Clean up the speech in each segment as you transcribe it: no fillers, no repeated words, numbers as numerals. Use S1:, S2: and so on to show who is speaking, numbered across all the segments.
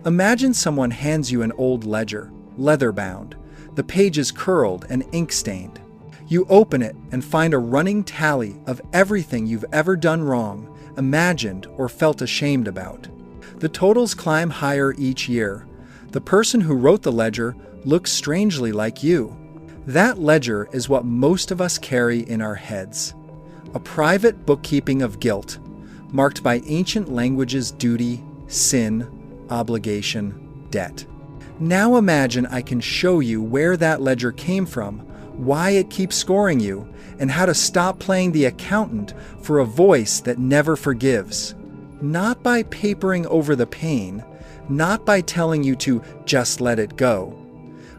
S1: Imagine someone hands you an old ledger, leather-bound. The page is curled and ink-stained. You open it and find a running tally of everything you've ever done wrong, imagined, or felt ashamed about. The totals climb higher each year. The person who wrote the ledger looks strangely like you. That ledger is what most of us carry in our heads. A private bookkeeping of guilt, marked by ancient languages' duty, sin, obligation, debt. Now imagine I can show you where that ledger came from, why it keeps scoring you, and how to stop playing the accountant for a voice that never forgives. Not by papering over the pain, not by telling you to just let it go,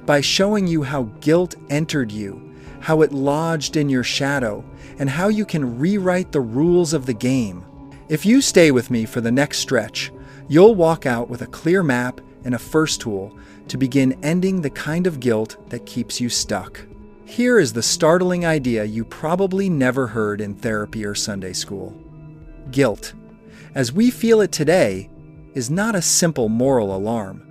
S1: by showing you how guilt entered you, how it lodged in your shadow, and how you can rewrite the rules of the game. If you stay with me for the next stretch, you'll walk out with a clear map and a first tool to begin ending the kind of guilt that keeps you stuck. Here is the startling idea you probably never heard in therapy or Sunday school. Guilt, as we feel it today, is not a simple moral alarm.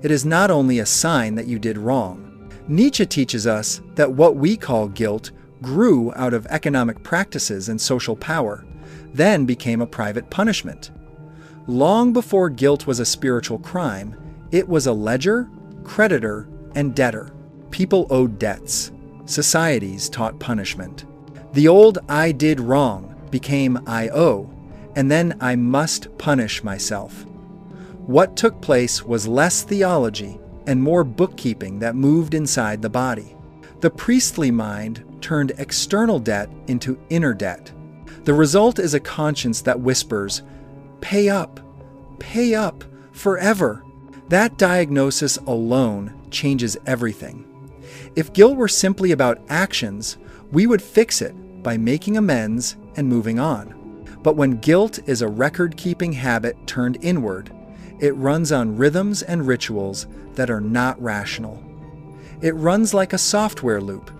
S1: It is not only a sign that you did wrong. Nietzsche teaches us that what we call guilt grew out of economic practices and social power, then became a private punishment. Long before guilt was a spiritual crime, it was a ledger, creditor, and debtor. People owed debts. Societies taught punishment. The old "I did wrong" became "I owe," and then "I must punish myself." What took place was less theology and more bookkeeping that moved inside the body. The priestly mind turned external debt into inner debt. The result is a conscience that whispers, pay up, forever." That diagnosis alone changes everything. If guilt were simply about actions, we would fix it by making amends and moving on. But when guilt is a record-keeping habit turned inward, it runs on rhythms and rituals that are not rational. It runs like a software loop.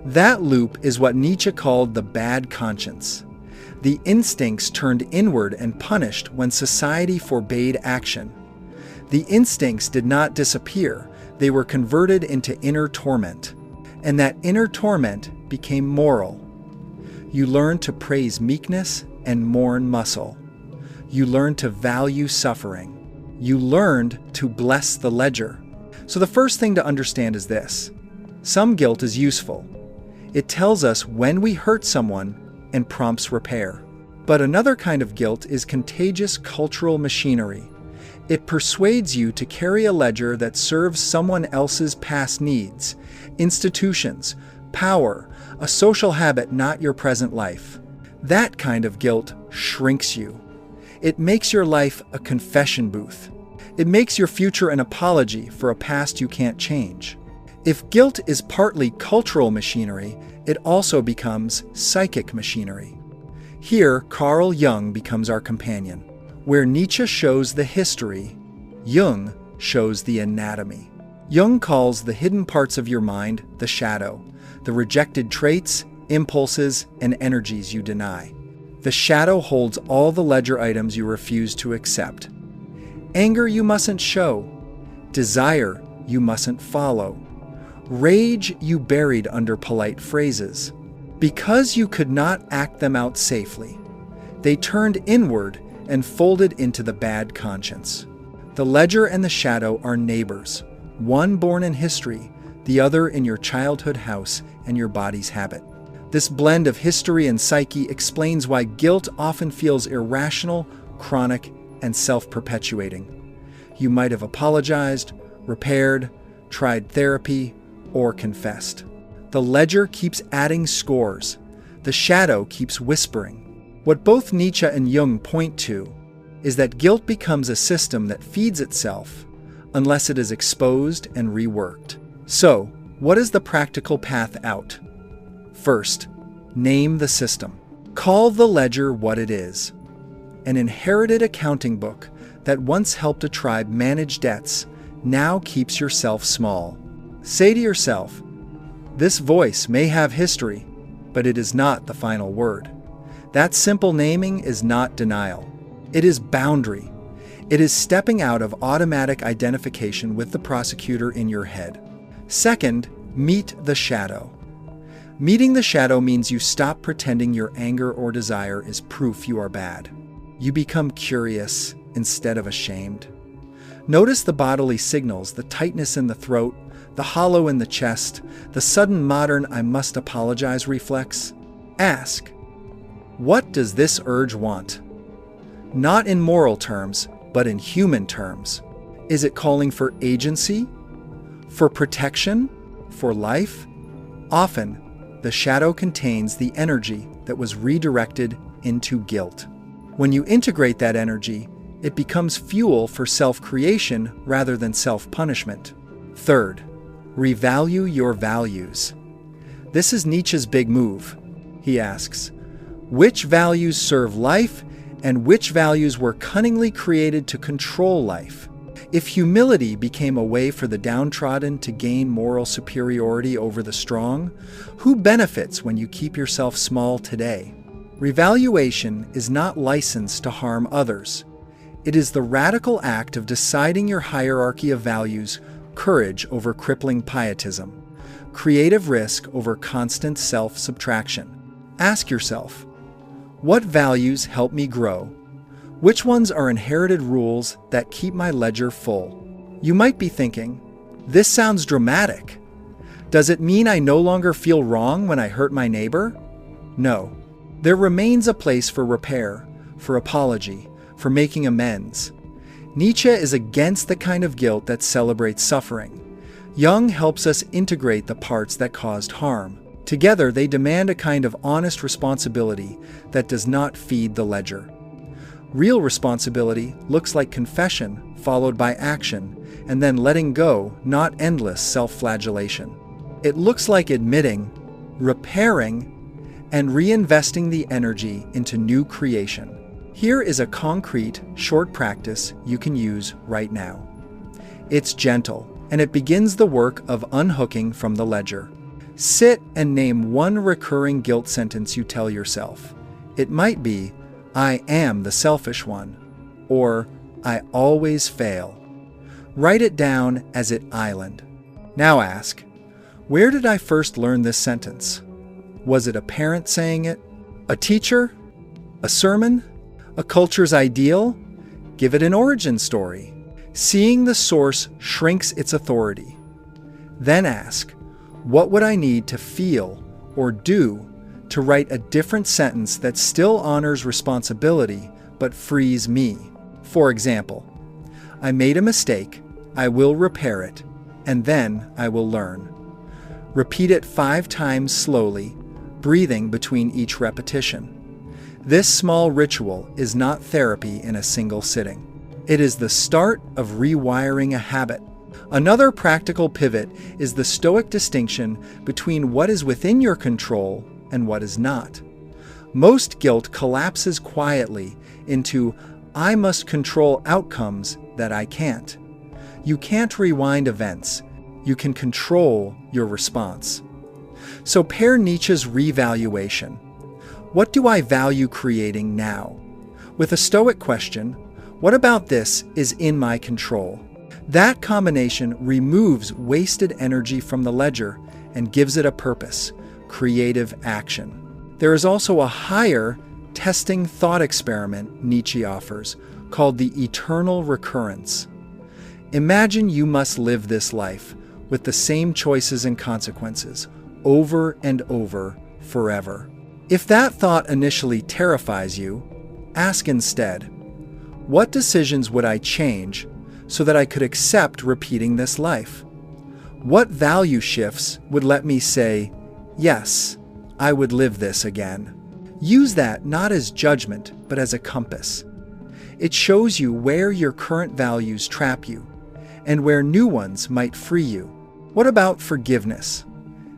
S1: That loop is what Nietzsche called the bad conscience. The instincts turned inward and punished when society forbade action. The instincts did not disappear. They were converted into inner torment. And that inner torment became moral. You learn to praise meekness and mourn muscle. You learn to value suffering. You learned to bless the ledger. So the first thing to understand is this. Some guilt is useful. It tells us when we hurt someone and prompts repair. But another kind of guilt is contagious cultural machinery. It persuades you to carry a ledger that serves someone else's past needs, institutions, power, a social habit not your present life. That kind of guilt shrinks you. It makes your life a confession booth. It makes your future an apology for a past you can't change. If guilt is partly cultural machinery, it also becomes psychic machinery. Here, Carl Jung becomes our companion. Where Nietzsche shows the history, Jung shows the anatomy. Jung calls the hidden parts of your mind the shadow, the rejected traits, impulses, and energies you deny. The shadow holds all the ledger items you refuse to accept. Anger you mustn't show. Desire you mustn't follow. Rage you buried under polite phrases. Because you could not act them out safely, they turned inward and folded into the bad conscience. The ledger and the shadow are neighbors, one born in history, the other in your childhood house and your body's habit. This blend of history and psyche explains why guilt often feels irrational, chronic, and self-perpetuating. You might have apologized, repaired, tried therapy, or confessed. The ledger keeps adding scores. The shadow keeps whispering. What both Nietzsche and Jung point to is that guilt becomes a system that feeds itself unless it is exposed and reworked. So, what is the practical path out? First, name the system. Call the ledger what it is. An inherited accounting book that once helped a tribe manage debts now keeps yourself small. Say to yourself, this voice may have history, but it is not the final word. That simple naming is not denial. It is boundary. It is stepping out of automatic identification with the prosecutor in your head. Second, meet the shadow. Meeting the shadow means you stop pretending your anger or desire is proof you are bad. You become curious instead of ashamed. Notice the bodily signals, the tightness in the throat, the hollow in the chest, the sudden modern "I must apologize" reflex. Ask, what does this urge want? Not in moral terms, but in human terms. Is it calling for agency? For protection? For life? Often, the shadow contains the energy that was redirected into guilt. When you integrate that energy, it becomes fuel for self-creation rather than self-punishment. Third, revalue your values. This is Nietzsche's big move. He asks, which values serve life and which values were cunningly created to control life? If humility became a way for the downtrodden to gain moral superiority over the strong, who benefits when you keep yourself small today? Revaluation is not license to harm others. It is the radical act of deciding your hierarchy of values, courage over crippling pietism, creative risk over constant self-subtraction. Ask yourself, what values help me grow? Which ones are inherited rules that keep my ledger full? You might be thinking, this sounds dramatic. Does it mean I no longer feel wrong when I hurt my neighbor? No. There remains a place for repair, for apology, for making amends. Nietzsche is against the kind of guilt that celebrates suffering. Jung helps us integrate the parts that caused harm. Together, they demand a kind of honest responsibility that does not feed the ledger. Real responsibility looks like confession followed by action, and then letting go, not endless self-flagellation. It looks like admitting, repairing, and reinvesting the energy into new creation. Here is a concrete, short practice you can use right now. It's gentle, and it begins the work of unhooking from the ledger. Sit and name one recurring guilt sentence you tell yourself. It might be, I am the selfish one, or I always fail. Write it down as it island. Now ask, where did I first learn this sentence? Was it a parent saying it? A teacher? A sermon? A culture's ideal? Give it an origin story. Seeing the source shrinks its authority. Then ask, what would I need to feel or do to write a different sentence that still honors responsibility but frees me? For example, I made a mistake, I will repair it, and then I will learn. Repeat it 5 times slowly, breathing between each repetition. This small ritual is not therapy in a single sitting. It is the start of rewiring a habit. Another practical pivot is the Stoic distinction between what is within your control and what is not. Most guilt collapses quietly into, I must control outcomes that I can't. You can't rewind events. You can control your response. So pair Nietzsche's revaluation. What do I value creating now? With a Stoic question, what about this is in my control? That combination removes wasted energy from the ledger and gives it a purpose, creative action. There is also a higher, testing thought experiment Nietzsche offers, called the eternal recurrence. Imagine you must live this life with the same choices and consequences, over and over, forever. If that thought initially terrifies you, ask instead, what decisions would I change so that I could accept repeating this life? What value shifts would let me say, yes, I would live this again? Use that not as judgment, but as a compass. It shows you where your current values trap you and where new ones might free you. What about forgiveness?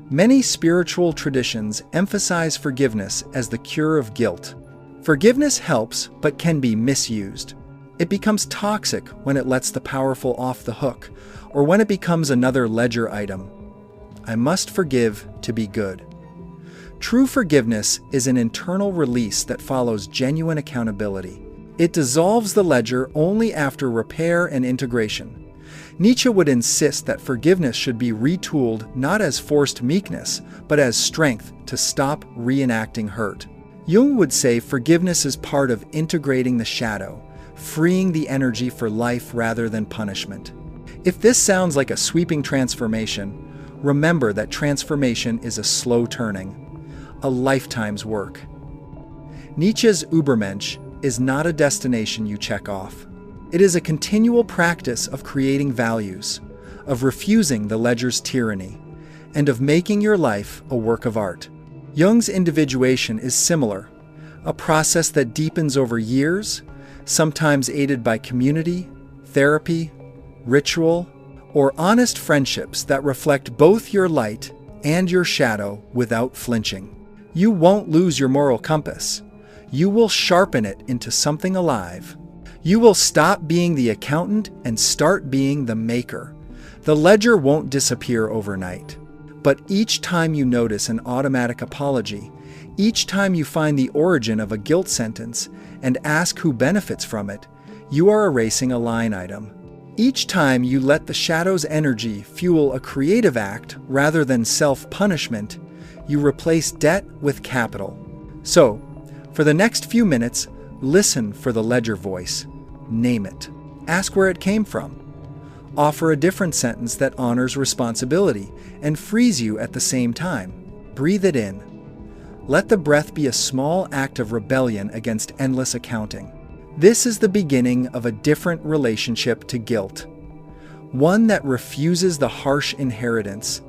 S1: Many spiritual traditions emphasize forgiveness as the cure of guilt. Forgiveness helps, but can be misused. It becomes toxic when it lets the powerful off the hook, or when it becomes another ledger item. I must forgive to be good. True forgiveness is an internal release that follows genuine accountability. It dissolves the ledger only after repair and integration. Nietzsche would insist that forgiveness should be retooled not as forced meekness, but as strength to stop reenacting hurt. Jung would say forgiveness is part of integrating the shadow, freeing the energy for life rather than punishment. If this sounds like a sweeping transformation, remember that transformation is a slow turning, a lifetime's work. Nietzsche's Übermensch is not a destination you check off. It is a continual practice of creating values, of refusing the ledger's tyranny, and of making your life a work of art. Jung's individuation is similar, a process that deepens over years, sometimes aided by community, therapy, ritual, or honest friendships that reflect both your light and your shadow without flinching. You won't lose your moral compass. You will sharpen it into something alive. You will stop being the accountant and start being the maker. The ledger won't disappear overnight. But each time you notice an automatic apology, each time you find the origin of a guilt sentence and ask who benefits from it, you are erasing a line item. Each time you let the shadow's energy fuel a creative act rather than self-punishment, you replace debt with capital. So, for the next few minutes, listen for the ledger voice. Name it. Ask where it came from. Offer a different sentence that honors responsibility and frees you at the same time. Breathe it in. Let the breath be a small act of rebellion against endless accounting. This is the beginning of a different relationship to guilt. One that refuses the harsh inheritance,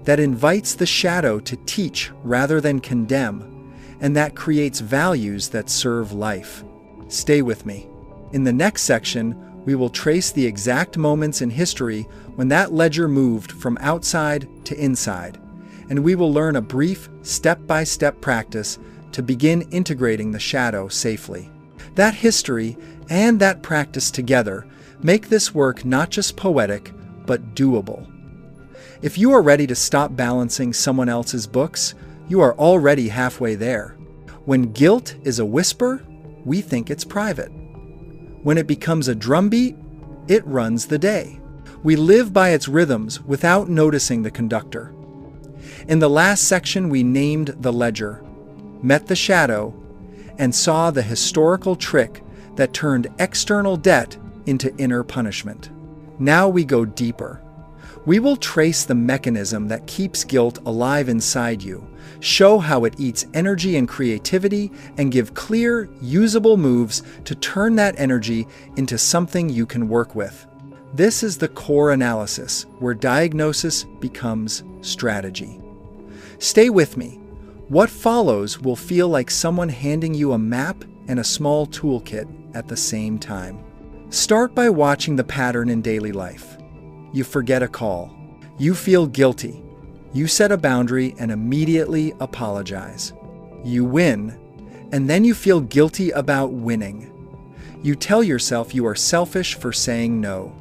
S1: that invites the shadow to teach rather than condemn, and that creates values that serve life. Stay with me. In the next section, we will trace the exact moments in history when that ledger moved from outside to inside, and we will learn a brief, step-by-step practice to begin integrating the shadow safely. That history and that practice together make this work not just poetic, but doable. If you are ready to stop balancing someone else's books, you are already halfway there. When guilt is a whisper, we think it's private. When it becomes a drumbeat, it runs the day. We live by its rhythms without noticing the conductor. In the last section, we named the ledger, met the shadow, and saw the historical trick that turned external debt into inner punishment. Now we go deeper. We will trace the mechanism that keeps guilt alive inside you, show how it eats energy and creativity, and give clear, usable moves to turn that energy into something you can work with. This is the core analysis, where diagnosis becomes strategy. Stay with me. What follows will feel like someone handing you a map and a small toolkit at the same time. Start by watching the pattern in daily life. You forget a call. You feel guilty. You set a boundary and immediately apologize. You win, and then you feel guilty about winning. You tell yourself you are selfish for saying no.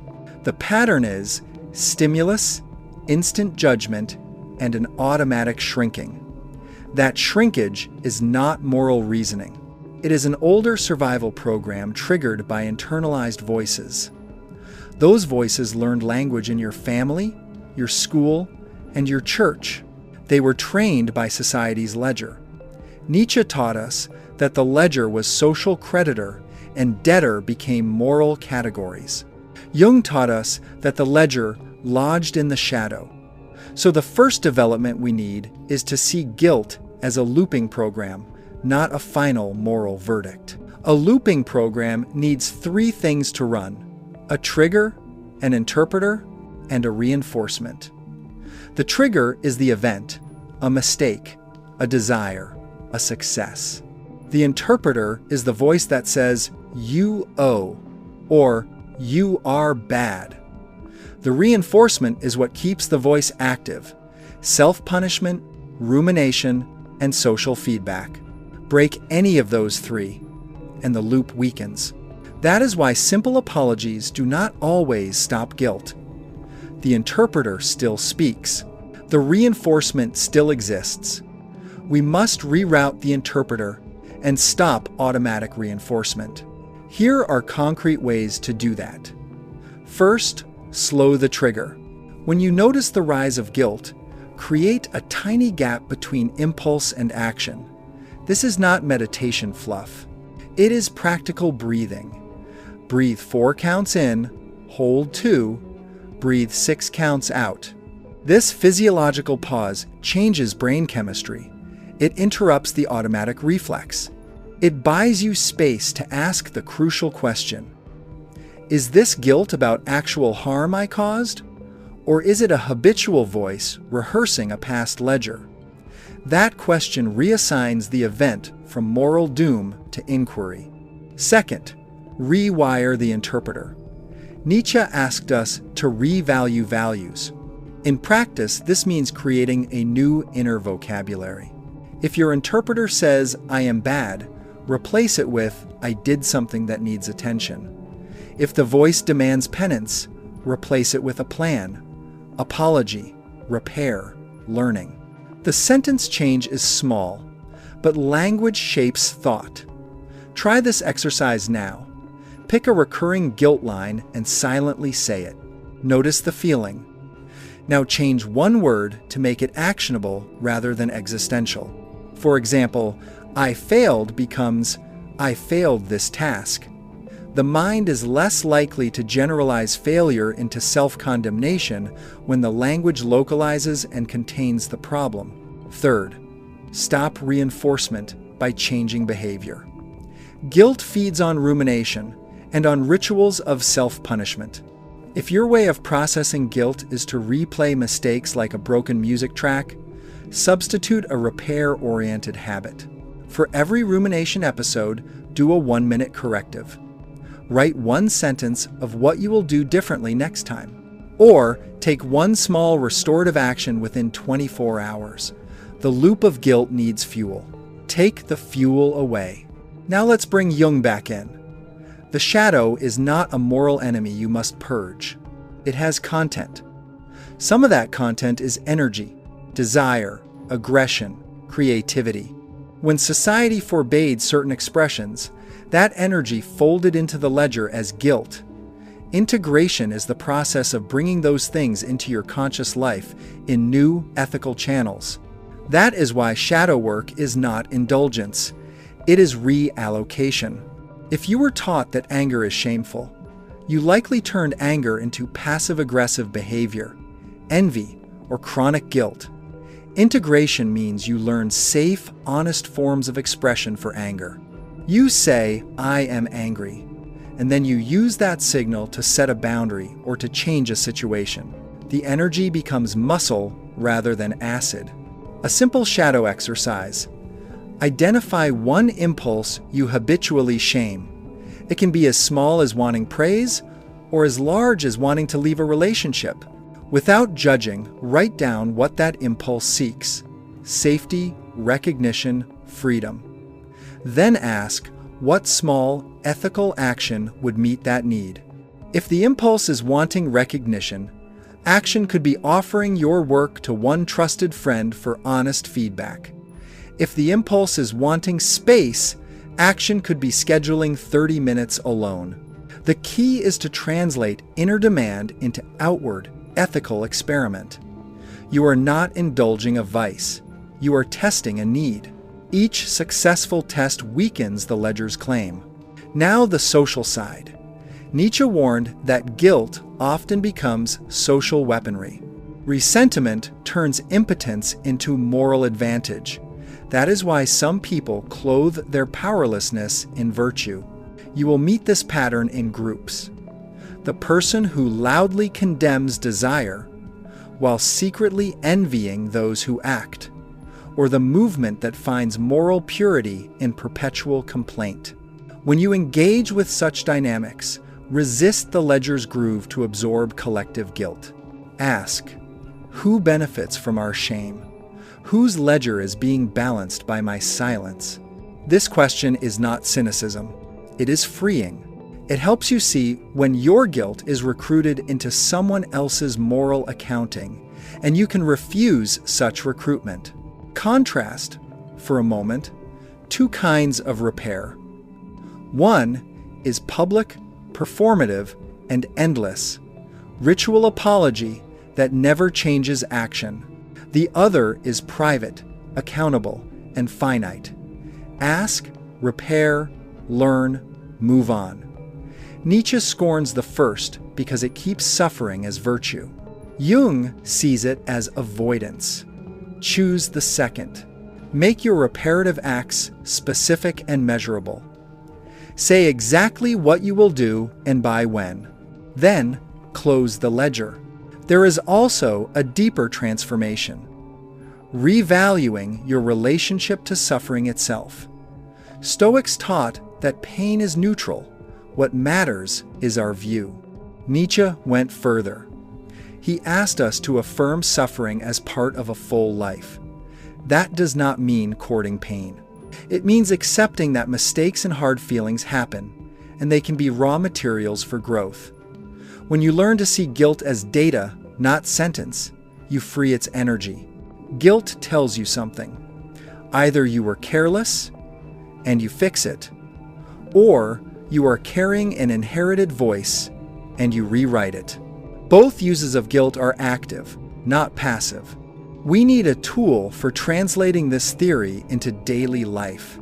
S1: The pattern is stimulus, instant judgment, and an automatic shrinking. That shrinkage is not moral reasoning. It is an older survival program triggered by internalized voices. Those voices learned language in your family, your school, and your church. They were trained by society's ledger. Nietzsche taught us that the ledger was social creditor and debtor became moral categories. Jung taught us that the ledger lodged in the shadow. So the first development we need is to see guilt as a looping program, not a final moral verdict. A looping program needs three things to run: a trigger, an interpreter, and a reinforcement. The trigger is the event, a mistake, a desire, a success. The interpreter is the voice that says, "You owe," or "You are bad." The reinforcement is what keeps the voice active: self-punishment, rumination, and social feedback. Break any of those three, and the loop weakens. That is why simple apologies do not always stop guilt. The interpreter still speaks. The reinforcement still exists. We must reroute the interpreter and stop automatic reinforcement. Here are concrete ways to do that. First, slow the trigger. When you notice the rise of guilt, create a tiny gap between impulse and action. This is not meditation fluff. It is practical breathing. Breathe 4 counts in, hold 2, breathe 6 counts out. This physiological pause changes brain chemistry. It interrupts the automatic reflex. It buys you space to ask the crucial question: is this guilt about actual harm I caused? Or is it a habitual voice rehearsing a past ledger? That question reassigns the event from moral doom to inquiry. Second, rewire the interpreter. Nietzsche asked us to revalue values. In practice, this means creating a new inner vocabulary. If your interpreter says, "I am bad," replace it with, "I did something that needs attention." If the voice demands penance, replace it with a plan: apology, repair, learning. The sentence change is small, but language shapes thought. Try this exercise now. Pick a recurring guilt line and silently say it. Notice the feeling. Now change one word to make it actionable rather than existential. For example, "I failed" becomes "I failed this task." The mind is less likely to generalize failure into self-condemnation when the language localizes and contains the problem. Third, stop reinforcement by changing behavior. Guilt feeds on rumination and on rituals of self-punishment. If your way of processing guilt is to replay mistakes like a broken music track, substitute a repair-oriented habit. For every rumination episode, do a 1-minute corrective. Write one sentence of what you will do differently next time. Or take one small restorative action within 24 hours. The loop of guilt needs fuel. Take the fuel away. Now let's bring Jung back in. The shadow is not a moral enemy you must purge. It has content. Some of that content is energy, desire, aggression, creativity. When society forbade certain expressions, that energy folded into the ledger as guilt. Integration is the process of bringing those things into your conscious life in new ethical channels. That is why shadow work is not indulgence. It is reallocation. If you were taught that anger is shameful, you likely turned anger into passive-aggressive behavior, envy, or chronic guilt. Integration means you learn safe, honest forms of expression for anger. You say, "I am angry," and then you use that signal to set a boundary or to change a situation. The energy becomes muscle rather than acid. A simple shadow exercise. Identify one impulse you habitually shame. It can be as small as wanting praise or as large as wanting to leave a relationship. Without judging, write down what that impulse seeks: safety, recognition, freedom. Then ask, what small, ethical action would meet that need? If the impulse is wanting recognition, action could be offering your work to one trusted friend for honest feedback. If the impulse is wanting space, action could be scheduling 30 minutes alone. The key is to translate inner demand into outward, ethical experiment. You are not indulging a vice. You are testing a need. Each successful test weakens the ledger's claim. Now the social side. Nietzsche warned that guilt often becomes social weaponry. Resentment turns impotence into moral advantage. That is why some people clothe their powerlessness in virtue. You will meet this pattern in groups. The person who loudly condemns desire while secretly envying those who act, or the movement that finds moral purity in perpetual complaint. When you engage with such dynamics, resist the ledger's groove to absorb collective guilt. Ask, who benefits from our shame? Whose ledger is being balanced by my silence? This question is not cynicism. It is freeing. It helps you see when your guilt is recruited into someone else's moral accounting, and you can refuse such recruitment. Contrast, for a moment, two kinds of repair. One is public, performative, and endless. Ritual apology that never changes action. The other is private, accountable, and finite. Ask, repair, learn, move on. Nietzsche scorns the first because it keeps suffering as virtue. Jung sees it as avoidance. Choose the second. Make your reparative acts specific and measurable. Say exactly what you will do and by when. Then, close the ledger. There is also a deeper transformation. Revaluing your relationship to suffering itself. Stoics taught that pain is neutral. What matters is our view. Nietzsche went further. He asked us to affirm suffering as part of a full life. That does not mean courting pain. It means accepting that mistakes and hard feelings happen, and they can be raw materials for growth. When you learn to see guilt as data, not sentence, you free its energy. Guilt tells you something. Either you were careless, and you fix it, or you are carrying an inherited voice, and you rewrite it. Both uses of guilt are active, not passive. We need a tool for translating this theory into daily life.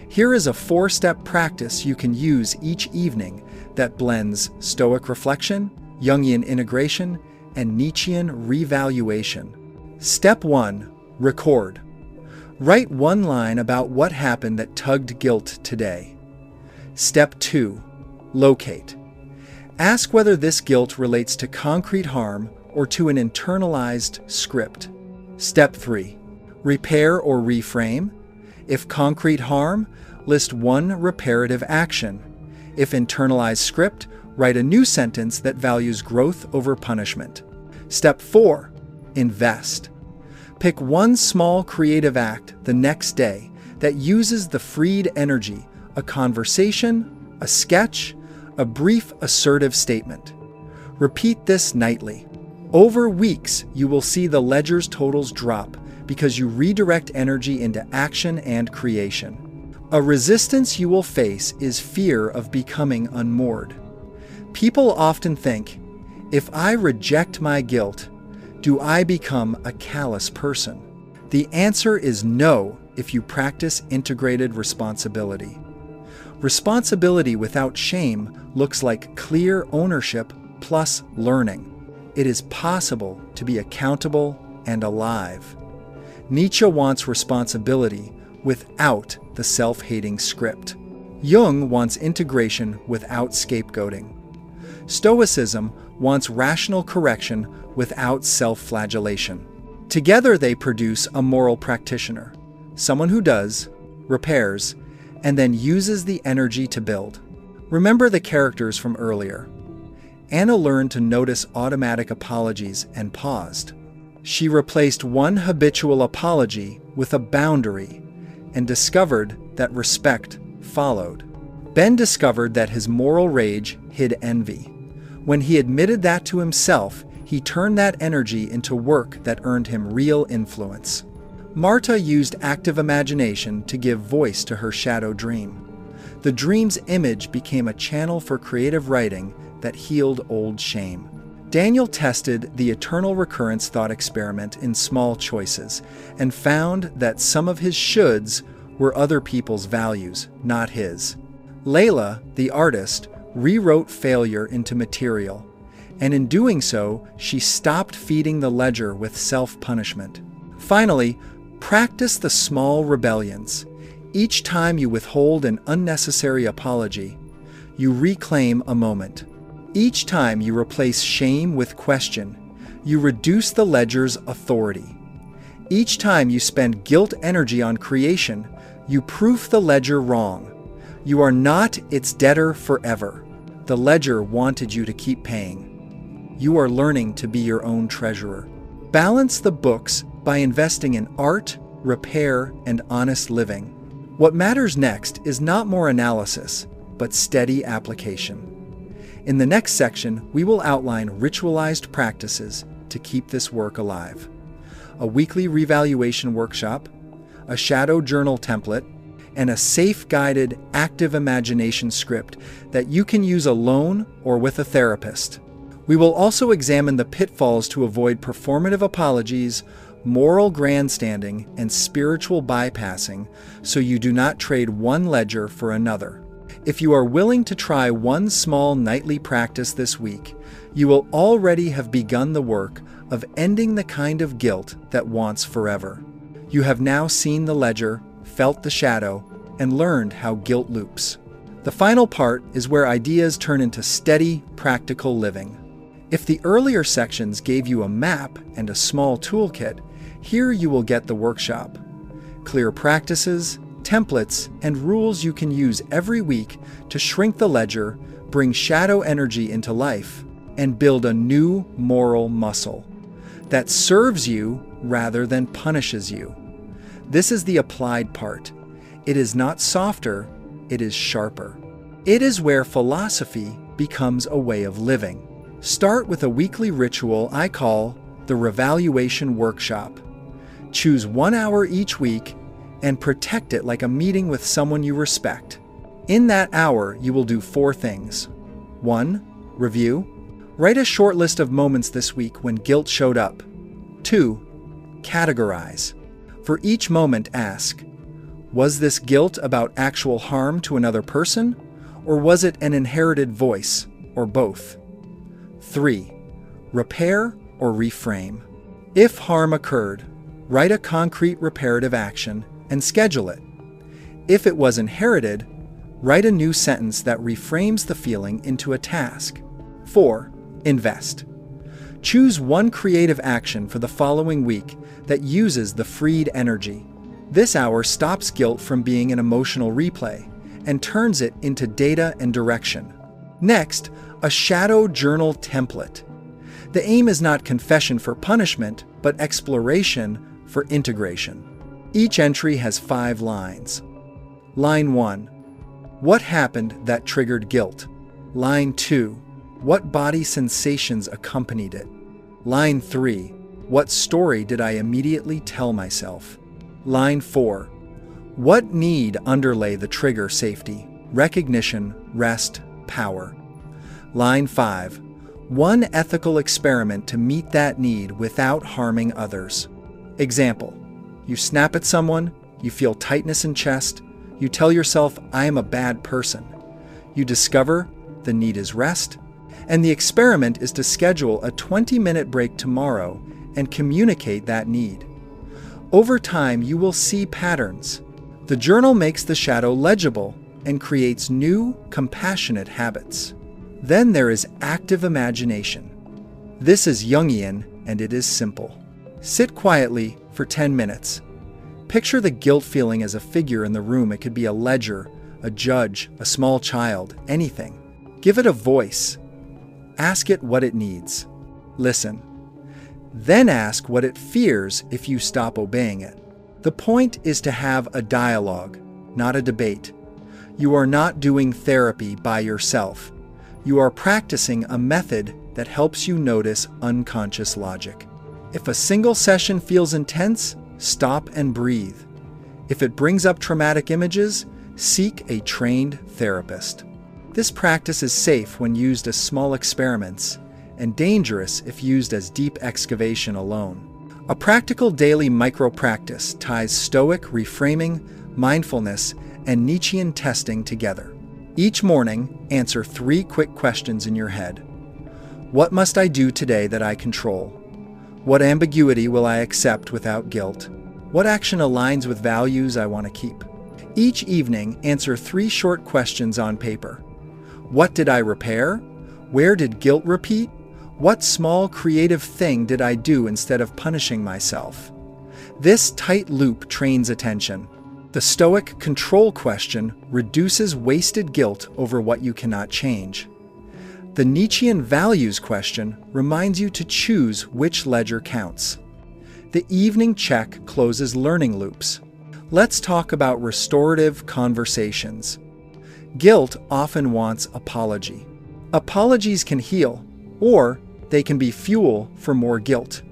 S1: Here is a 4-step practice you can use each evening that blends Stoic reflection, Jungian integration, and Nietzschean revaluation. Step 1. Record. Write one line about what happened that tugged guilt today. Step 2. Locate. Ask whether this guilt relates to concrete harm or to an internalized script. Step 3. Repair or reframe. If concrete harm, list one reparative action. If internalized script, write a new sentence that values growth over punishment. Step 4. Invest. Pick one small creative act the next day that uses the freed energy, a conversation, a sketch, a brief assertive statement. Repeat this nightly. Over weeks, you will see the ledger's totals drop because you redirect energy into action and creation. A resistance you will face is fear of becoming unmoored. People often think, if I reject my guilt, do I become a callous person? The answer is no if you practice integrated responsibility. Responsibility without shame looks like clear ownership plus learning. It is possible to be accountable and alive. Nietzsche wants responsibility without the self-hating script. Jung wants integration without scapegoating. Stoicism wants rational correction without self-flagellation. Together they produce a moral practitioner, someone who does, repairs, and then uses the energy to build. Remember the characters from earlier. Anna learned to notice automatic apologies and paused. She replaced one habitual apology with a boundary and discovered that respect followed. Ben discovered that his moral rage hid envy. When he admitted that to himself, he turned that energy into work that earned him real influence. Marta used active imagination to give voice to her shadow dream. The dream's image became a channel for creative writing that healed old shame. Daniel tested the eternal recurrence thought experiment in small choices and found that some of his shoulds were other people's values, not his. Layla, the artist, rewrote failure into material, and in doing so, she stopped feeding the ledger with self-punishment. Finally, practice the small rebellions. Each time you withhold an unnecessary apology, you reclaim a moment. Each time you replace shame with question, you reduce the ledger's authority. Each time you spend guilt energy on creation, you proof the ledger wrong. You are not its debtor forever. The ledger wanted you to keep paying. You are learning to be your own treasurer. Balance the books by investing in art, repair, and honest living. What matters next is not more analysis, but steady application. In the next section, we will outline ritualized practices to keep this work alive. A weekly revaluation workshop, a shadow journal template, and a safe-guided, active imagination script that you can use alone or with a therapist. We will also examine the pitfalls to avoid performative apologies, moral grandstanding, and spiritual bypassing so you do not trade one ledger for another. If you are willing to try one small nightly practice this week, you will already have begun the work of ending the kind of guilt that wants forever. You have now seen the ledger, felt the shadow, and learned how guilt loops. The final part is where ideas turn into steady, practical living. If the earlier sections gave you a map and a small toolkit, here you will get the workshop. Clear practices, templates, and rules you can use every week to shrink the ledger, bring shadow energy into life, and build a new moral muscle that serves you rather than punishes you. This is the applied part. It is not softer, it is sharper. It is where philosophy becomes a way of living. Start with a weekly ritual I call the Revaluation Workshop. Choose 1 hour each week and protect it like a meeting with someone you respect. In that hour, you will do 4 things. 1. Review. Write a short list of moments this week when guilt showed up. 2. Categorize. For each moment, ask, was this guilt about actual harm to another person, or was it an inherited voice, or both? 3. Repair or reframe. If harm occurred, write a concrete reparative action and schedule it. If it was inherited, write a new sentence that reframes the feeling into a task. 4. Invest. Choose one creative action for the following week that uses the freed energy. This hour stops guilt from being an emotional replay and turns it into data and direction. Next, a shadow journal template. The aim is not confession for punishment, but exploration for integration. Each entry has 5 lines. Line 1. What happened that triggered guilt? Line 2. What body sensations accompanied it? Line 3. What story did I immediately tell myself? Line 4. What need underlay the trigger? Safety, recognition, rest, power. Line 5. One ethical experiment to meet that need without harming others. Example. You snap at someone, you feel tightness in chest, you tell yourself, I am a bad person. You discover the need is rest, and the experiment is to schedule a 20-minute break tomorrow and communicate that need. Over time, you will see patterns. The journal makes the shadow legible and creates new, compassionate habits. Then there is active imagination. This is Jungian, and it is simple. Sit quietly for 10 minutes. Picture the guilt feeling as a figure in the room. It could be a ledger, a judge, a small child, anything. Give it a voice. Ask it what it needs. Listen. Then ask what it fears if you stop obeying it. The point is to have a dialogue, not a debate. You are not doing therapy by yourself. You are practicing a method that helps you notice unconscious logic. If a single session feels intense, stop and breathe. If it brings up traumatic images, seek a trained therapist. This practice is safe when used as small experiments and dangerous if used as deep excavation alone. A practical daily micro-practice ties Stoic reframing, mindfulness, and Nietzschean testing together. Each morning, answer 3 quick questions in your head. What must I do today that I control? What ambiguity will I accept without guilt? What action aligns with values I want to keep? Each evening, answer 3 short questions on paper. What did I repair? Where did guilt repeat? What small creative thing did I do instead of punishing myself? This tight loop trains attention. The Stoic control question reduces wasted guilt over what you cannot change. The Nietzschean values question reminds you to choose which ledger counts. The evening check closes learning loops. Let's talk about restorative conversations. Guilt often wants apology. Apologies can heal, or they can be fuel for more guilt.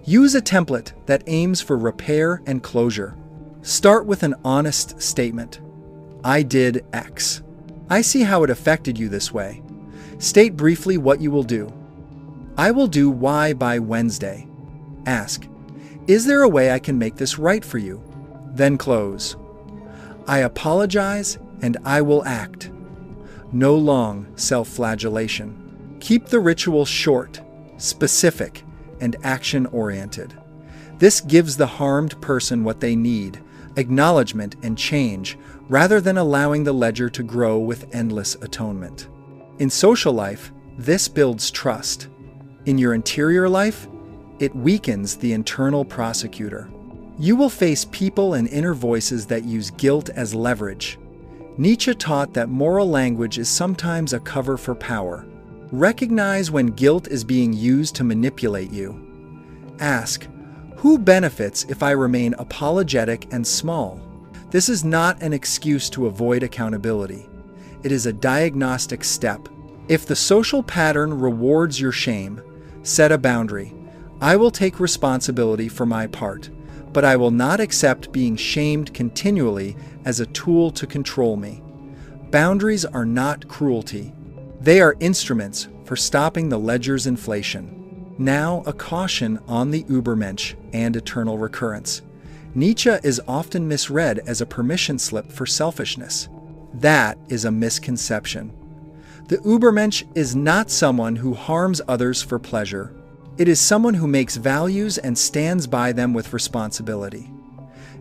S1: Use a template that aims for repair and closure. Start with an honest statement. I did X. I see how it affected you this way. State briefly what you will do. I will do Y by Wednesday. Ask, is there a way I can make this right for you? Then close. I apologize and I will act. No long self-flagellation. Keep the ritual short, specific, and action-oriented. This gives the harmed person what they need, acknowledgement and change, rather than allowing the ledger to grow with endless atonement. In social life, this builds trust. In your interior life, it weakens the internal prosecutor. You will face people and inner voices that use guilt as leverage. Nietzsche taught that moral language is sometimes a cover for power. Recognize when guilt is being used to manipulate you. Ask, who benefits if I remain apologetic and small? This is not an excuse to avoid accountability. It is a diagnostic step. If the social pattern rewards your shame, set a boundary. I will take responsibility for my part, but I will not accept being shamed continually as a tool to control me. Boundaries are not cruelty. They are instruments for stopping the ledger's inflation. Now, a caution on the Übermensch and eternal recurrence. Nietzsche is often misread as a permission slip for selfishness. That is a misconception. The Übermensch is not someone who harms others for pleasure. It is someone who makes values and stands by them with responsibility.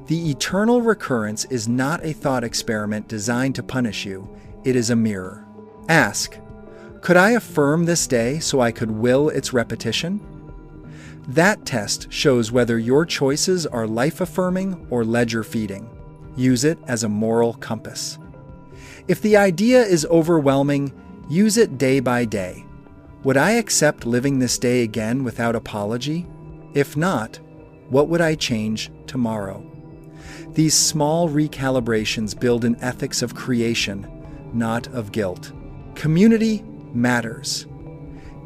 S1: The eternal recurrence is not a thought experiment designed to punish you. It is a mirror. Ask, could I affirm this day so I could will its repetition? That test shows whether your choices are life-affirming or ledger-feeding. Use it as a moral compass. If the idea is overwhelming, use it day by day. Would I accept living this day again without apology? If not, what would I change tomorrow? These small recalibrations build an ethics of creation, not of guilt. Community matters.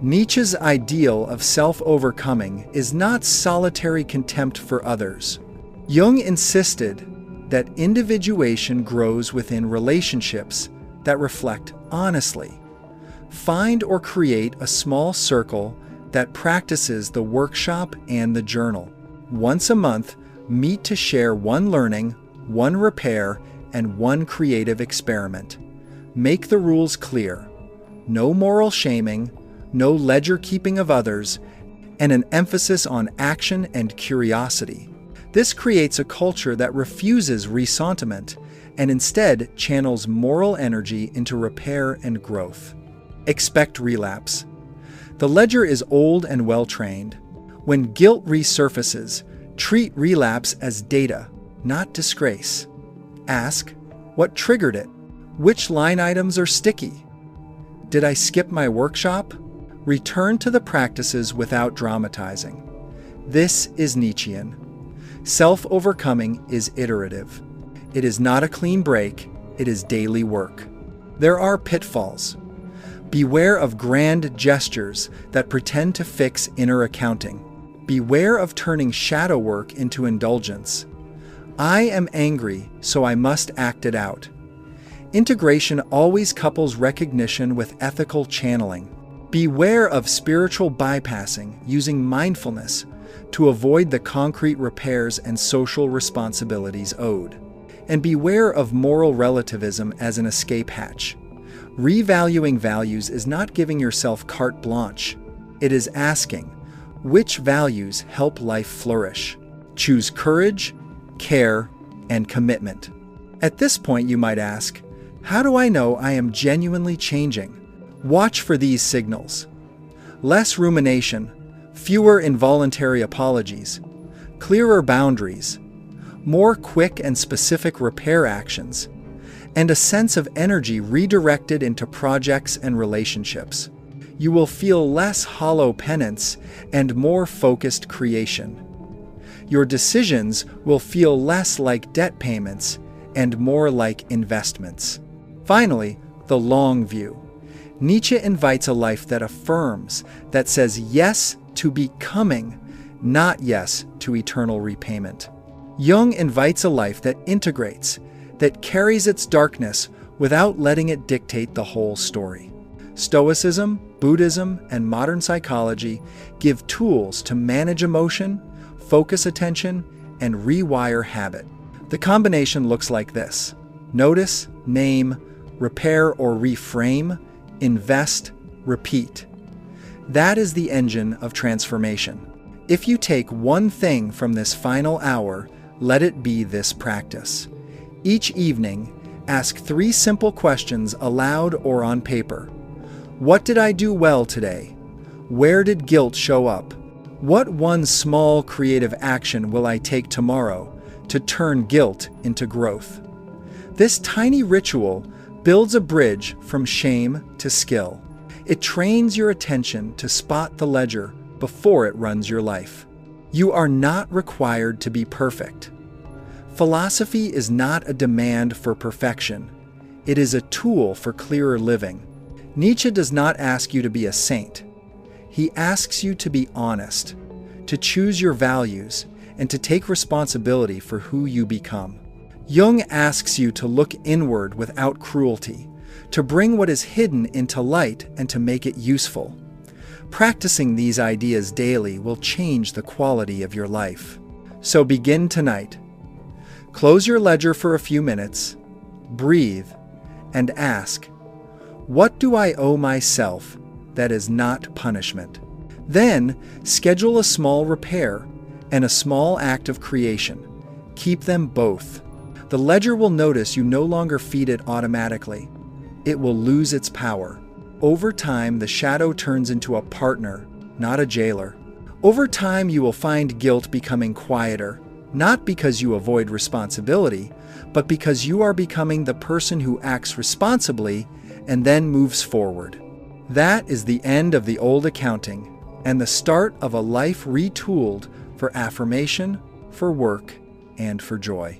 S1: Nietzsche's ideal of self-overcoming is not solitary contempt for others. Jung insisted that individuation grows within relationships that reflect honestly. Find or create a small circle that practices the workshop and the journal. Once a month, meet to share one learning, one repair, and one creative experiment. Make the rules clear. No moral shaming, no ledger keeping of others, and an emphasis on action and curiosity. This creates a culture that refuses ressentiment and instead channels moral energy into repair and growth. Expect relapse. The ledger is old and well-trained. When guilt resurfaces, treat relapse as data, not disgrace. Ask, what triggered it? Which line items are sticky? Did I skip my workshop? Return to the practices without dramatizing. This is Nietzschean. Self-overcoming is iterative. It is not a clean break, it is daily work. There are pitfalls. Beware of grand gestures that pretend to fix inner accounting. Beware of turning shadow work into indulgence. I am angry, so I must act it out. Integration always couples recognition with ethical channeling. Beware of spiritual bypassing using mindfulness to avoid the concrete repairs and social responsibilities owed. And beware of moral relativism as an escape hatch. Revaluing values is not giving yourself carte blanche. It is asking, which values help life flourish? Choose courage, care, and commitment. At this point, you might ask, how do I know I am genuinely changing? Watch for these signals. Less rumination, fewer involuntary apologies, clearer boundaries, more quick and specific repair actions, and a sense of energy redirected into projects and relationships. You will feel less hollow penance and more focused creation. Your decisions will feel less like debt payments and more like investments. Finally, the long view. Nietzsche invites a life that affirms, that says yes to becoming, not yes to eternal repayment. Jung invites a life that integrates, that carries its darkness without letting it dictate the whole story. Stoicism, Buddhism, and modern psychology give tools to manage emotion, focus attention, and rewire habit. The combination looks like this: notice, name, repair or reframe, invest, repeat. That is the engine of transformation. If you take one thing from this final hour, let it be this practice. Each evening, ask 3 simple questions aloud or on paper. What did I do well today? Where did guilt show up? What one small creative action will I take tomorrow to turn guilt into growth? This tiny ritual builds a bridge from shame to skill. It trains your attention to spot the ledger before it runs your life. You are not required to be perfect. Philosophy is not a demand for perfection. It is a tool for clearer living. Nietzsche does not ask you to be a saint. He asks you to be honest, to choose your values, and to take responsibility for who you become. Jung asks you to look inward without cruelty, to bring what is hidden into light and to make it useful. Practicing these ideas daily will change the quality of your life. So begin tonight. Close your ledger for a few minutes, breathe, and ask, what do I owe myself that is not punishment? Then schedule a small repair and a small act of creation. Keep them both. The ledger will notice you no longer feed it automatically. It will lose its power. Over time, the shadow turns into a partner, not a jailer. Over time, you will find guilt becoming quieter, not because you avoid responsibility, but because you are becoming the person who acts responsibly and then moves forward. That is the end of the old accounting and the start of a life retooled for affirmation, for work, and for joy.